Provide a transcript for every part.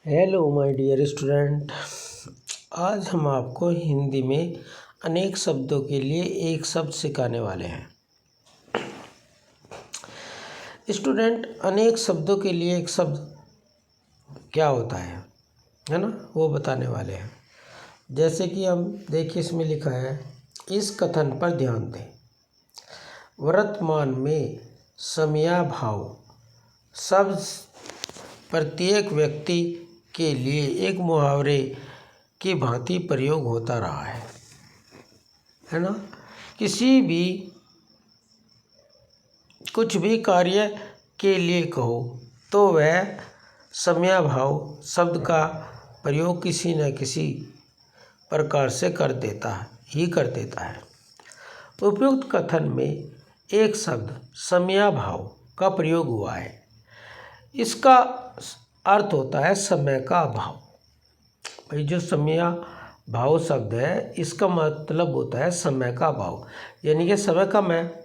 Hello my dear student. आज हम आपको हिंदी में अनेक शब्दों के लिए एक शब्द सिखाने वाले हैं। स्टूडेंट, अनेक शब्दों के लिए एक शब्द क्या होता है ना, वो बताने वाले हैं। जैसे कि हम देखिए, इसमें लिखा है, इस कथन पर ध्यान दें। वर्तमान में समयाभाव शब्द प्रत्येक व्यक्ति के लिए एक मुहावरे की भांति प्रयोग होता रहा है ना। किसी भी कुछ भी कार्य के लिए कहो तो वह समयाभाव शब्द का प्रयोग किसी न किसी प्रकार से कर देता है। उपयुक्त कथन में एक शब्द समयाभाव का प्रयोग हुआ है। इसका अर्थ होता है समय का अभाव। भाई, जो समयाभाव शब्द है, इसका मतलब होता है समय का अभाव, यानी कि समय कम है,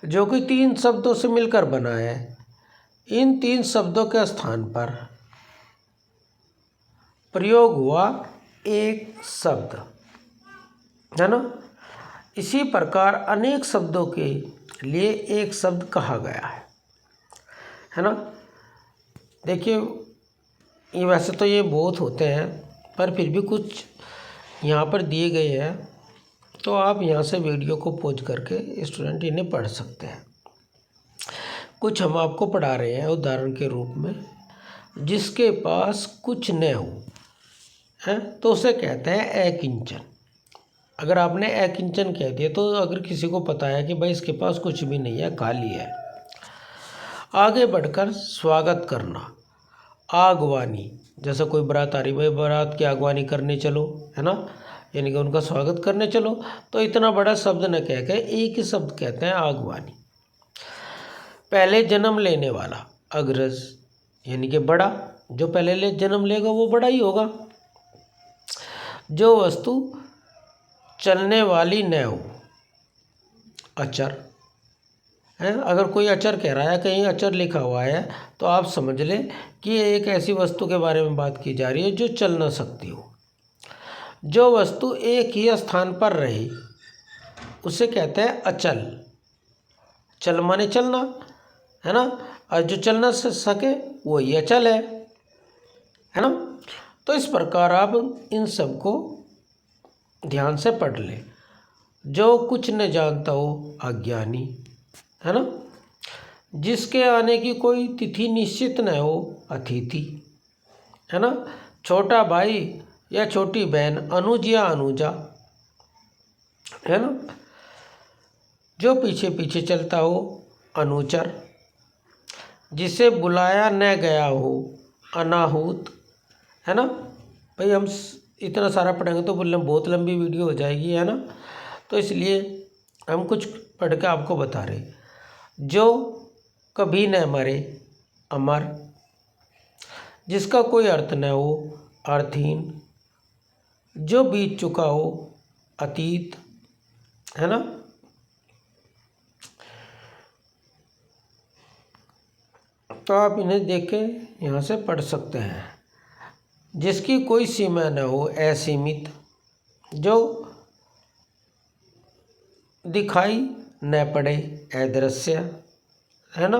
जो कि 3 शब्दों से मिलकर बना है। इन 3 शब्दों के स्थान पर प्रयोग हुआ एक शब्द है ना। इसी प्रकार अनेक शब्दों के लिए एक शब्द कहा गया है ना। देखिए, ये वैसे तो ये बहुत होते हैं, पर फिर भी कुछ यहाँ पर दिए गए हैं, तो आप यहाँ से वीडियो को पॉज करके स्टूडेंट इन्हें पढ़ सकते हैं। कुछ हम आपको पढ़ा रहे हैं उदाहरण के रूप में। जिसके पास कुछ न हो है तो उसे कहते हैं अकिंचन। अगर आपने अकिंचन कह दिया तो अगर किसी को पता है कि भाई इसके पास कुछ भी नहीं है, खाली है। आगे बढ़कर स्वागत करना, आगवानी। जैसे कोई बारात आ रही, भाई बारात की आगवानी करने चलो, है ना, यानी कि उनका स्वागत करने चलो। तो इतना बड़ा शब्द न कह के एक ही शब्द कहते हैं, आगवानी। पहले जन्म लेने वाला, अग्रज, यानी कि बड़ा। जो पहले जन्म लेगा वो बड़ा ही होगा। जो वस्तु चलने वाली न हो, अचर है। अगर कोई अचर कह रहा है, कहीं अचर लिखा हुआ है, तो आप समझ लें कि ये एक ऐसी वस्तु के बारे में बात की जा रही है जो चल ना सकती हो। जो वस्तु एक ही स्थान पर रहे उसे कहते हैं अचल। चल माने चलना, है ना, और जो चल ना सके वही अचल है ना। तो इस प्रकार आप इन सब को ध्यान से पढ़ लें। जो कुछ न जानता हो, अज्ञानी, है ना। जिसके आने की कोई तिथि निश्चित न हो, अतिथि, है ना। छोटा भाई या छोटी बहन, अनुज या अनुजा, है ना। जो पीछे पीछे चलता हो, अनुचर। जिसे बुलाया न गया हो, अनाहूत, है ना। भाई, हम इतना सारा पढ़ेंगे तो बहुत लंबी वीडियो हो जाएगी, है ना। तो इसलिए हम कुछ पढ़ के आपको बता रहे। जो कभी न मरे, अमर। जिसका कोई अर्थ न हो, अर्थहीन। जो बीत चुका हो, अतीत, है ना। तो आप इन्हें देख के यहाँ से पढ़ सकते हैं। जिसकी कोई सीमा न हो, असीमित। जो दिखाई न पड़े, अदृश्य, है ना।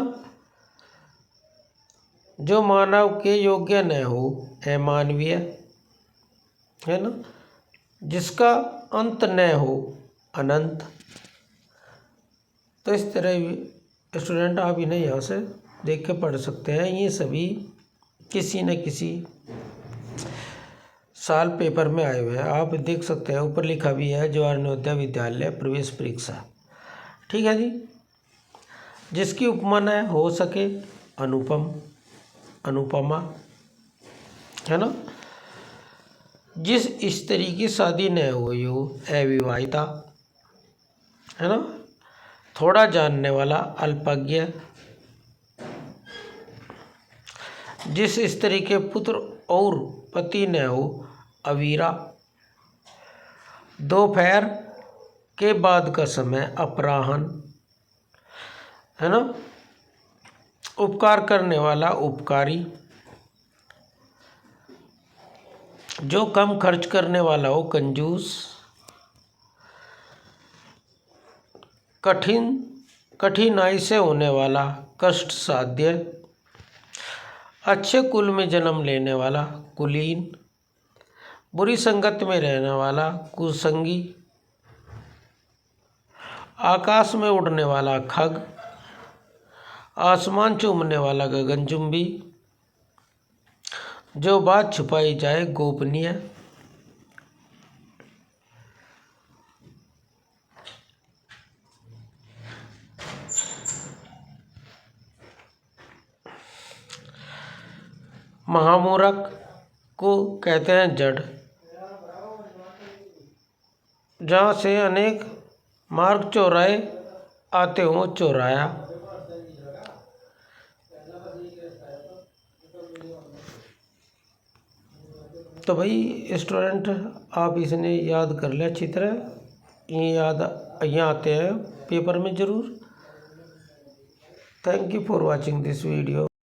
जो मानव के योग्य न हो, अमानवीय, है ना। जिसका अंत न हो, अनंत। तो इस तरह स्टूडेंट आप इन्हें यहाँ से देख के पढ़ सकते हैं। ये सभी किसी न किसी साल पेपर में आए हुए हैं, आप देख सकते हैं। ऊपर लिखा भी है, जवाहर नवोदय विद्यालय प्रवेश परीक्षा, ठीक है जी। जिसकी उपमा न हो सके, अनुपम, अनुपमा, है ना। जिस स्त्री की शादी न हुई हो, अविवाहिता, है ना। थोड़ा जानने वाला, अल्पज्ञ। जिस स्त्री के पुत्र और पति न हो, अवीरा। दोपहर के बाद का समय, अपराह्न, है ना। उपकार करने वाला, उपकारी। जो कम खर्च करने वाला हो कंजूस, कठिनाई से होने वाला कष्ट साध्य, अच्छे कुल में जन्म लेने वाला कुलीन, बुरी संगत में रहने वाला कुसंगी, आकाश में उड़ने वाला खग, आसमान चूमने वाला गगनचुंबी, जो बात छुपाई जाए गोपनीय, महामूर्ख को कहते हैं जड़, जहाँ से अनेक मार्ग चौराहे आते हों चौराया। तो भाई स्टूडेंट आप इसने याद कर लिया अच्छी तरह, ये याद यहाँ आते हैं पेपर में ज़रूर। Thank you for watching this video.